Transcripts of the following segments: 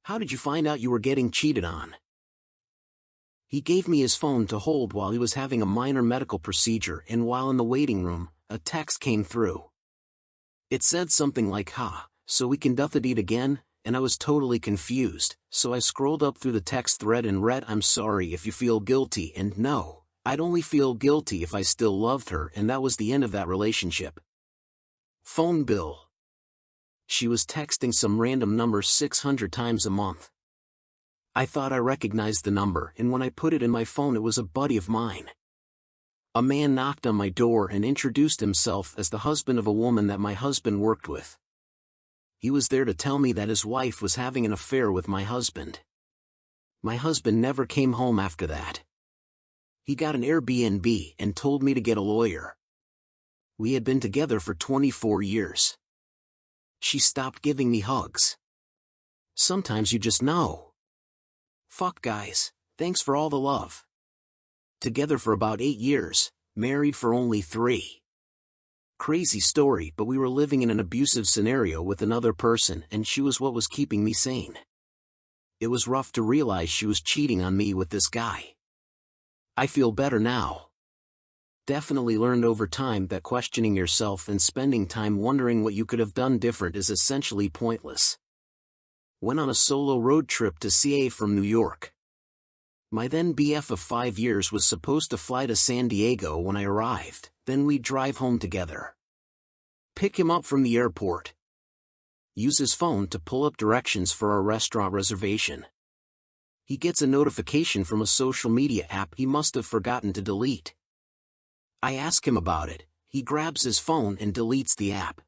How did you find out you were getting cheated on? He gave me his phone to hold while he was having a minor medical procedure, and while in the waiting room, a text came through. It said something like, "Ha, so we can duff it again," and I was totally confused, so I scrolled up through the text thread and read, "I'm sorry if you feel guilty," and no, I'd only feel guilty if I still loved her, and that was the end of that relationship. Phone bill. She was texting some random number 600 times a month. I thought I recognized the number, and when I put it in my phone it was a buddy of mine. A man knocked on my door and introduced himself as the husband of a woman that my husband worked with. He was there to tell me that his wife was having an affair with my husband. My husband never came home after that. He got an Airbnb and told me to get a lawyer. We had been together for 24 years. She stopped giving me hugs. Sometimes you just know. Fuck guys, thanks for all the love. Together for about 8 years, married for only 3. Crazy story, but we were living in an abusive scenario with another person, and she was what was keeping me sane. It was rough to realize she was cheating on me with this guy. I feel better now. Definitely learned over time that questioning yourself and spending time wondering what you could have done different is essentially pointless. Went on a solo road trip to CA from New York. My then BF of 5 years was supposed to fly to San Diego when I arrived, then we'd drive home together. Pick him up from the airport. Use his phone to pull up directions for our restaurant reservation. He gets a notification from a social media app he must have forgotten to delete. I ask him about it, he grabs his phone and deletes the app.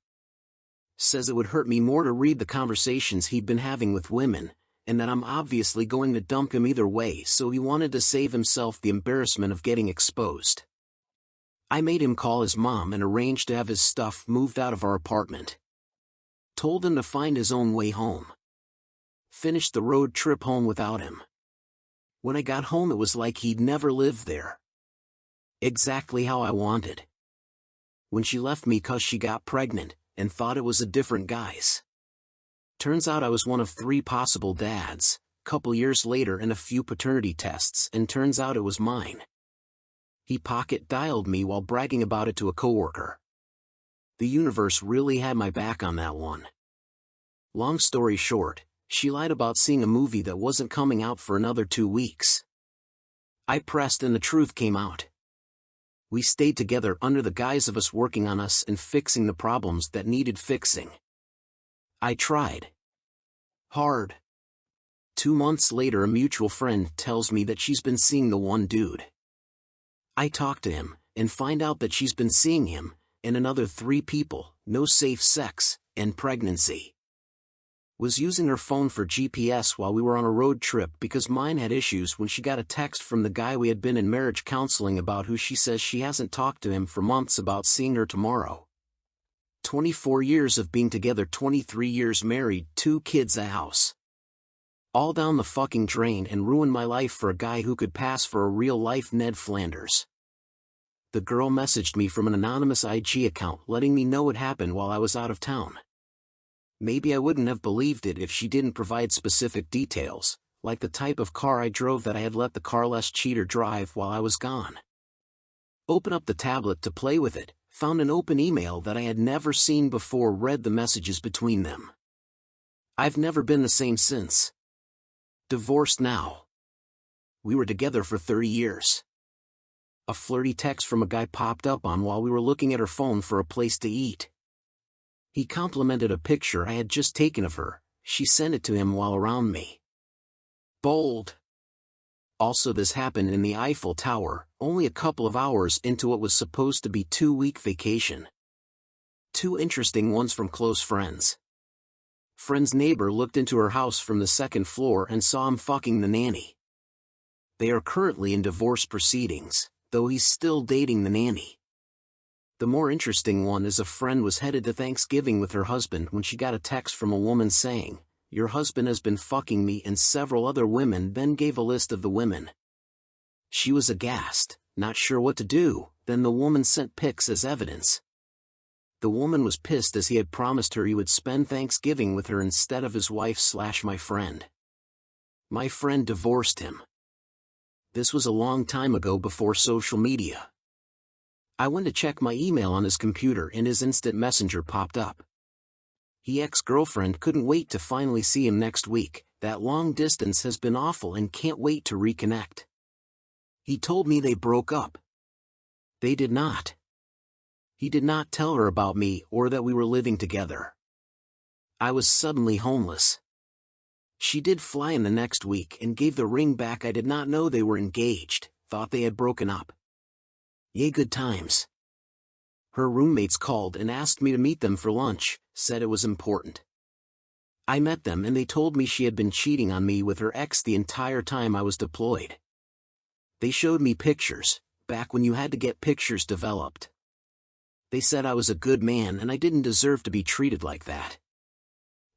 Says it would hurt me more to read the conversations he'd been having with women, and that I'm obviously going to dump him either way, so he wanted to save himself the embarrassment of getting exposed. I made him call his mom and arrange to have his stuff moved out of our apartment. Told him to find his own way home. Finished the road trip home without him. When I got home it was like he'd never lived there. Exactly how I wanted. When she left me 'cause she got pregnant, and thought it was a different guy's. Turns out I was one of 3 possible dads, couple years later in a few paternity tests, and turns out it was mine. He pocket dialed me while bragging about it to a coworker. The universe really had my back on that one. Long story short, she lied about seeing a movie that wasn't coming out for another 2 weeks. I pressed and the truth came out. We stayed together under the guise of us working on us and fixing the problems that needed fixing. I tried hard. 2 months later a mutual friend tells me that she's been seeing the one dude. I talk to him, and find out that she's been seeing him, and another 3 people, no safe sex, and pregnancy. Was using her phone for GPS while we were on a road trip because mine had issues when she got a text from the guy we had been in marriage counseling about, who she says she hasn't talked to him for months about seeing her tomorrow. 24 years of being together, 23 years married, 2 kids, a house. All down the fucking drain, and ruined my life for a guy who could pass for a real-life Ned Flanders. The girl messaged me from an anonymous IG account letting me know it happened while I was out of town. Maybe I wouldn't have believed it if she didn't provide specific details, like the type of car I drove, that I had let the carless cheater drive while I was gone. Open up the tablet to play with it, found an open email that I had never seen before, read the messages between them. I've never been the same since. Divorced now. We were together for 30 years. A flirty text from a guy popped up on while we were looking at her phone for a place to eat. He complimented a picture I had just taken of her. She sent it to him while around me. Bold. Also, this happened in the Eiffel Tower, only a couple of hours into what was supposed to be 2-week vacation. 2 interesting ones from close friends. Friend's neighbor looked into her house from the 2nd floor and saw him fucking the nanny. They are currently in divorce proceedings, though he's still dating the nanny. The more interesting one is a friend was headed to Thanksgiving with her husband when she got a text from a woman saying, "Your husband has been fucking me and several other women," then gave a list of the women. She was aghast, not sure what to do. Then the woman sent pics as evidence. The woman was pissed as he had promised her he would spend Thanksgiving with her instead of his wife/my friend. My friend divorced him. This was a long time ago before social media. I went to check my email on his computer and his instant messenger popped up. His ex-girlfriend couldn't wait to finally see him next week. That long distance has been awful and can't wait to reconnect. He told me they broke up. They did not. He did not tell her about me or that we were living together. I was suddenly homeless. She did fly in the next week and gave the ring back. I did not know they were engaged, thought they had broken up. Yay, good times. Her roommates called and asked me to meet them for lunch, said it was important. I met them and they told me she had been cheating on me with her ex the entire time I was deployed. They showed me pictures, back when you had to get pictures developed. They said I was a good man and I didn't deserve to be treated like that.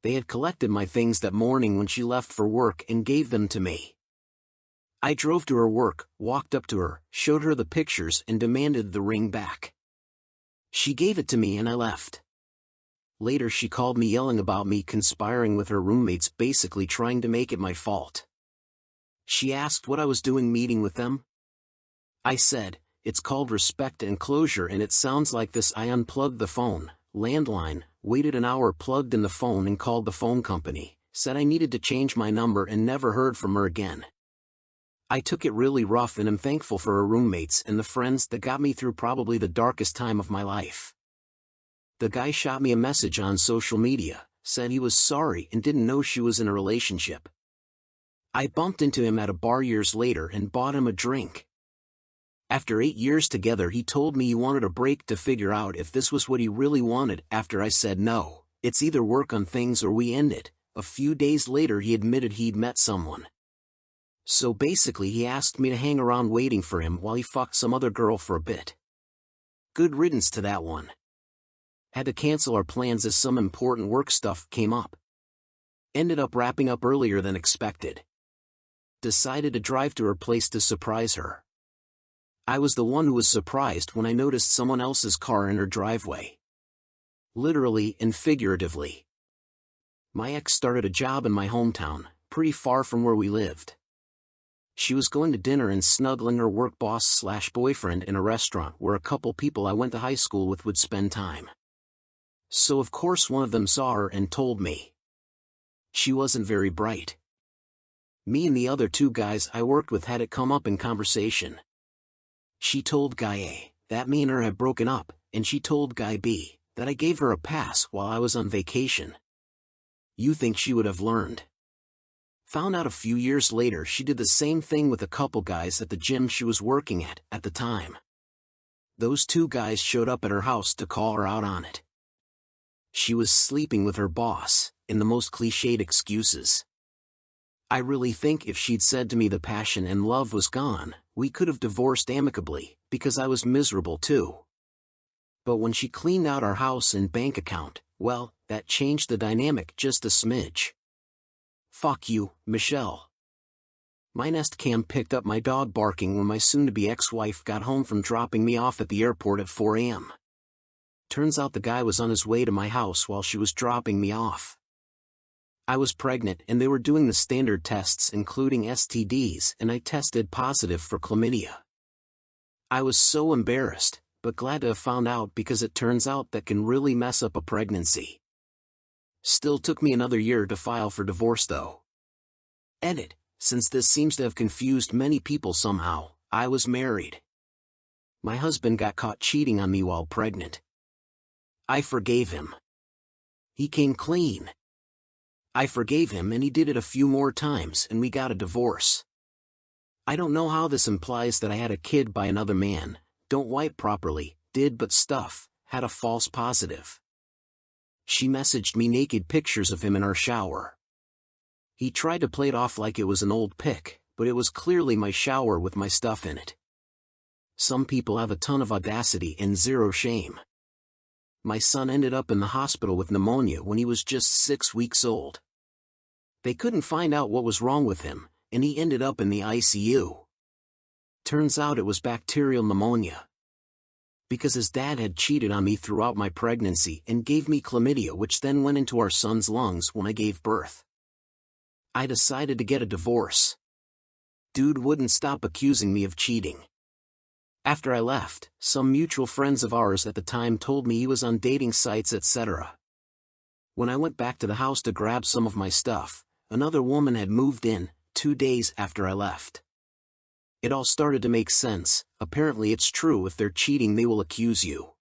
They had collected my things that morning when she left for work and gave them to me. I drove to her work, walked up to her, showed her the pictures and demanded the ring back. She gave it to me and I left. Later she called me yelling about me conspiring with her roommates, basically trying to make it my fault. She asked what I was doing meeting with them. I said, it's called respect and closure and it sounds like this. I unplugged the phone, landline, waited an hour, plugged in the phone and called the phone company, said I needed to change my number and never heard from her again. I took it really rough and am thankful for her roommates and the friends that got me through probably the darkest time of my life. The guy shot me a message on social media, said he was sorry and didn't know she was in a relationship. I bumped into him at a bar years later and bought him a drink. After 8 years together he told me he wanted a break to figure out if this was what he really wanted. After I said no, it's either work on things or we end it, a few days later he admitted he'd met someone. So basically he asked me to hang around waiting for him while he fucked some other girl for a bit. Good riddance to that one. Had to cancel our plans as some important work stuff came up. Ended up wrapping up earlier than expected. Decided to drive to her place to surprise her. I was the one who was surprised when I noticed someone else's car in her driveway. Literally and figuratively. My ex started a job in my hometown, pretty far from where we lived. She was going to dinner and snuggling her work boss/boyfriend in a restaurant where a couple people I went to high school with would spend time. So of course one of them saw her and told me. She wasn't very bright. Me and the other 2 guys I worked with had it come up in conversation. She told Guy A that me and her had broken up, and she told Guy B that I gave her a pass while I was on vacation. You think she would have learned? Found out a few years later she did the same thing with a couple guys at the gym she was working at the time. Those 2 guys showed up at her house to call her out on it. She was sleeping with her boss, in the most cliched excuses. I really think if she'd said to me the passion and love was gone, we could have divorced amicably, because I was miserable too. But when she cleaned out our house and bank account, well, that changed the dynamic just a smidge. Fuck you, Michelle. My Nest Cam picked up my dog barking when my soon-to-be ex-wife got home from dropping me off at the airport at 4 a.m. Turns out the guy was on his way to my house while she was dropping me off. I was pregnant and they were doing the standard tests including STDs and I tested positive for chlamydia. I was so embarrassed, but glad to have found out because it turns out that can really mess up a pregnancy. Still took me another year to file for divorce though. Edit, since this seems to have confused many people somehow, I was married. My husband got caught cheating on me while pregnant. I forgave him. He came clean. I forgave him and he did it a few more times and we got a divorce. I don't know how this implies that I had a kid by another man, don't wipe properly, did but stuff, had a false positive. She messaged me naked pictures of him in our shower. He tried to play it off like it was an old pic, but it was clearly my shower with my stuff in it. Some people have a ton of audacity and zero shame. My son ended up in the hospital with pneumonia when he was just 6 weeks old. They couldn't find out what was wrong with him, and he ended up in the ICU. Turns out it was bacterial pneumonia. Because his dad had cheated on me throughout my pregnancy and gave me chlamydia, which then went into our son's lungs when I gave birth. I decided to get a divorce. Dude wouldn't stop accusing me of cheating. After I left, some mutual friends of ours at the time told me he was on dating sites, etc. When I went back to the house to grab some of my stuff, another woman had moved in, 2 days after I left. It all started to make sense. Apparently it's true, if they're cheating they will accuse you.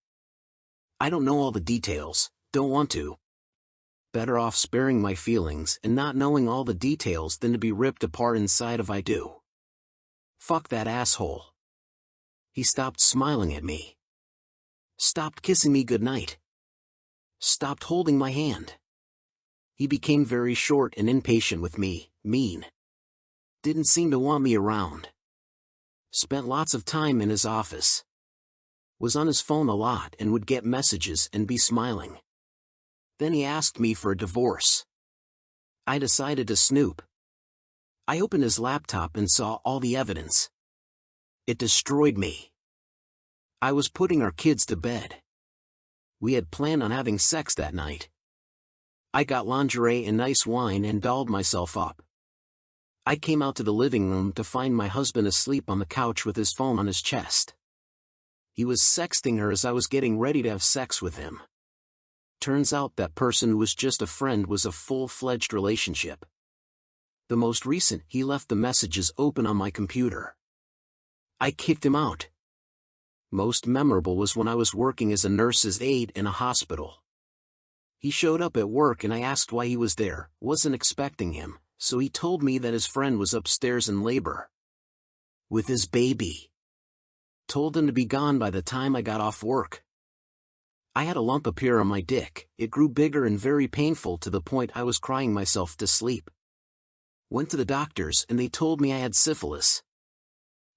I don't know all the details, don't want to. Better off sparing my feelings and not knowing all the details than to be ripped apart inside if I do. Fuck that asshole. He stopped smiling at me. Stopped kissing me goodnight. Stopped holding my hand. He became very short and impatient with me, mean. Didn't seem to want me around. Spent lots of time in his office. Was on his phone a lot and would get messages and be smiling. Then he asked me for a divorce. I decided to snoop. I opened his laptop and saw all the evidence. It destroyed me. I was putting our kids to bed. We had planned on having sex that night. I got lingerie and nice wine and dolled myself up. I came out to the living room to find my husband asleep on the couch with his phone on his chest. He was sexting her as I was getting ready to have sex with him. Turns out that person who was just a friend was a full-fledged relationship. The most recent, he left the messages open on my computer. I kicked him out. Most memorable was when I was working as a nurse's aide in a hospital. He showed up at work and I asked why he was there, wasn't expecting him, so he told me that his friend was upstairs in labor. With his baby. Told him to be gone by the time I got off work. I had a lump appear on my dick. It grew bigger and very painful to the point I was crying myself to sleep. Went to the doctors and they told me I had syphilis.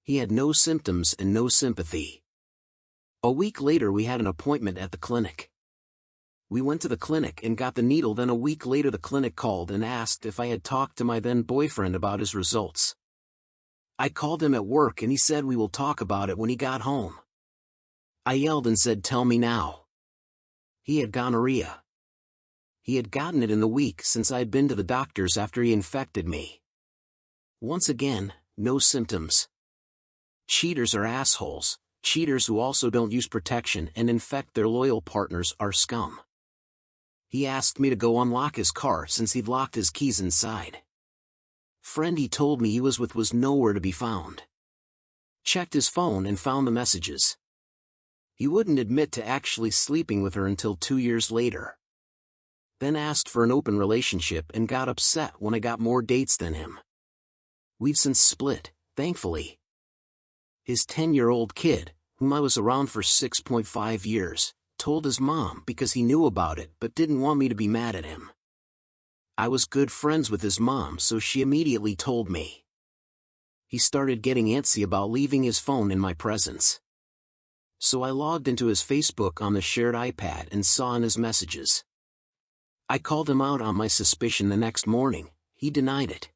He had no symptoms and no sympathy. A week later we had an appointment at the clinic. We went to the clinic and got the needle. Then a week later the clinic called and asked if I had talked to my then boyfriend about his results. I called him at work and he said we will talk about it when he got home. I yelled and said, "Tell me now." He had gonorrhea. He had gotten it in the week since I had been to the doctors after he infected me. Once again, no symptoms. Cheaters are assholes. Cheaters who also don't use protection and infect their loyal partners are scum. He asked me to go unlock his car since he'd locked his keys inside. Friend he told me he was with was nowhere to be found. Checked his phone and found the messages. He wouldn't admit to actually sleeping with her until 2 years later. Then asked for an open relationship and got upset when I got more dates than him. We've since split, thankfully. His 10-year-old kid, whom I was around for 6.5 years, told his mom because he knew about it but didn't want me to be mad at him. I was good friends with his mom, so she immediately told me. He started getting antsy about leaving his phone in my presence. So I logged into his Facebook on the shared iPad and saw in his messages. I called him out on my suspicion the next morning. He denied it.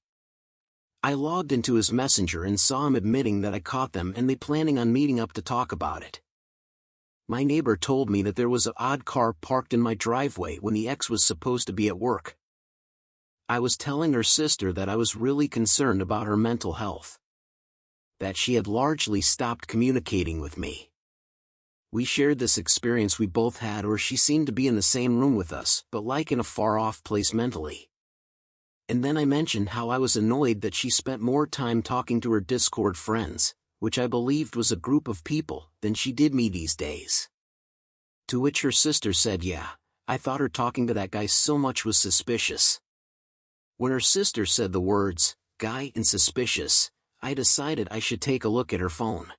I logged into his messenger and saw him admitting that I caught them and they planning on meeting up to talk about it. My neighbor told me that there was an odd car parked in my driveway when the ex was supposed to be at work. I was telling her sister that I was really concerned about her mental health. That she had largely stopped communicating with me. We shared this experience we both had, or she seemed to be in the same room with us, but like in a far-off place mentally. And then I mentioned how I was annoyed that she spent more time talking to her Discord friends, which I believed was a group of people, than she did me these days. To which her sister said, "Yeah, I thought her talking to that guy so much was suspicious." When her sister said the words, "guy" and "suspicious," I decided I should take a look at her phone.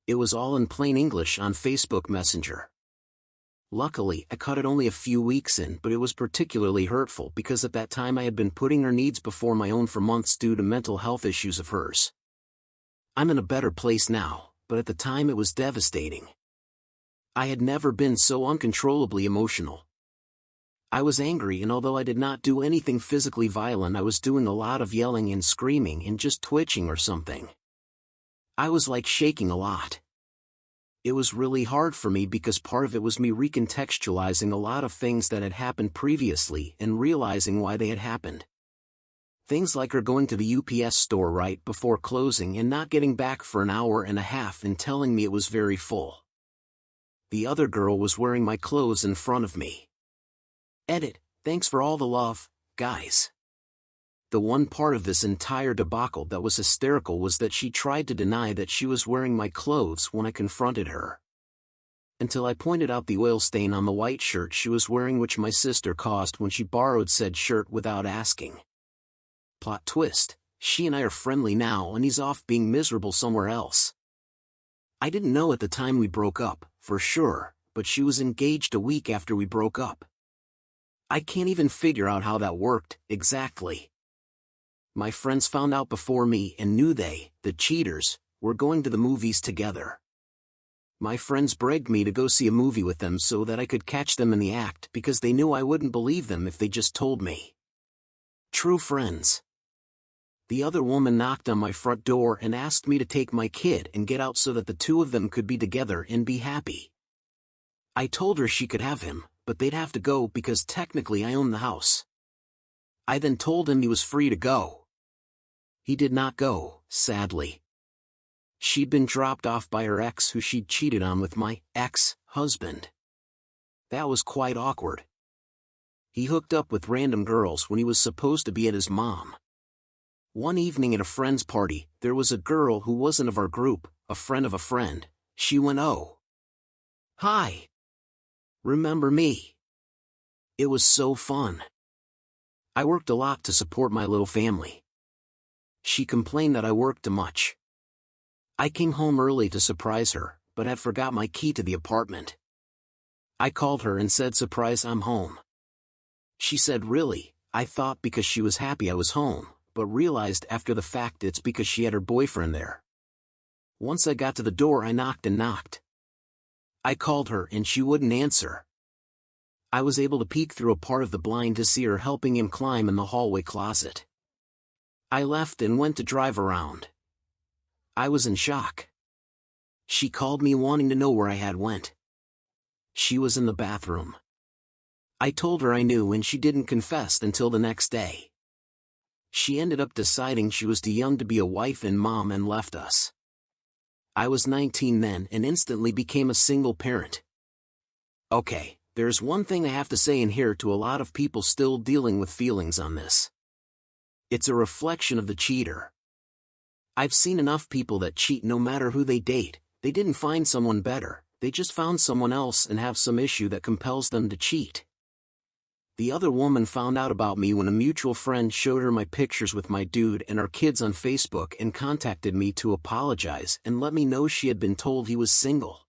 It was all in plain English on Facebook Messenger. Luckily, I caught it only a few weeks in, but it was particularly hurtful because at that time I had been putting her needs before my own for months due to mental health issues of hers. I'm in a better place now, but at the time it was devastating. I had never been so uncontrollably emotional. I was angry, and although I did not do anything physically violent, I was doing a lot of yelling and screaming and just twitching or something. I was like shaking a lot. It was really hard for me because part of it was me recontextualizing a lot of things that had happened previously and realizing why they had happened. Things like her going to the UPS store right before closing and not getting back for an hour and a half and telling me it was very full. The other girl was wearing my clothes in front of me. Edit, thanks for all the love, guys. The one part of this entire debacle that was hysterical was that she tried to deny that she was wearing my clothes when I confronted her. Until I pointed out the oil stain on the white shirt she was wearing, which my sister caused when she borrowed said shirt without asking. Plot twist, she and I are friendly now and he's off being miserable somewhere else. I didn't know at the time we broke up, for sure, but she was engaged a week after we broke up. I can't even figure out how that worked, exactly. My friends found out before me and knew they, the cheaters, were going to the movies together. My friends begged me to go see a movie with them so that I could catch them in the act because they knew I wouldn't believe them if they just told me. True friends. The other woman knocked on my front door and asked me to take my kid and get out so that the two of them could be together and be happy. I told her she could have him, but they'd have to go because technically I own the house. I then told him he was free to go. He did not go, sadly. She'd been dropped off by her ex who she'd cheated on with my ex-husband. That was quite awkward. He hooked up with random girls when he was supposed to be at his mom. One evening at a friend's party, there was a girl who wasn't of our group, a friend of a friend. She went, "Oh. Hi. Remember me?" It was so fun. I worked a lot to support my little family. She complained that I worked too much. I came home early to surprise her, but had forgot my key to the apartment. I called her and said, "Surprise, I'm home." She said, "Really?" I thought because she was happy I was home, but realized after the fact it's because she had her boyfriend there. Once I got to the door I knocked and knocked. I called her and she wouldn't answer. I was able to peek through a part of the blind to see her helping him climb in the hallway closet. I left and went to drive around. I was in shock. She called me wanting to know where I had went. She was in the bathroom. I told her I knew and she didn't confess until the next day. She ended up deciding she was too young to be a wife and mom and left us. I was 19 then and instantly became a single parent. Okay, there's one thing I have to say in here to a lot of people still dealing with feelings on this. It's a reflection of the cheater. I've seen enough people that cheat no matter who they date. They didn't find someone better, they just found someone else and have some issue that compels them to cheat. The other woman found out about me when a mutual friend showed her my pictures with my dude and our kids on Facebook and contacted me to apologize and let me know she had been told he was single.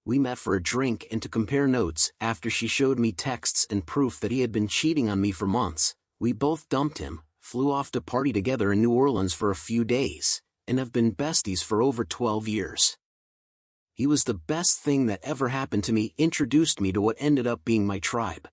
We met for a drink and to compare notes. After she showed me texts and proof that he had been cheating on me for months, we both dumped him, flew off to party together in New Orleans for a few days, and have been besties for over 12 years. He was the best thing that ever happened to me, introduced me to what ended up being my tribe.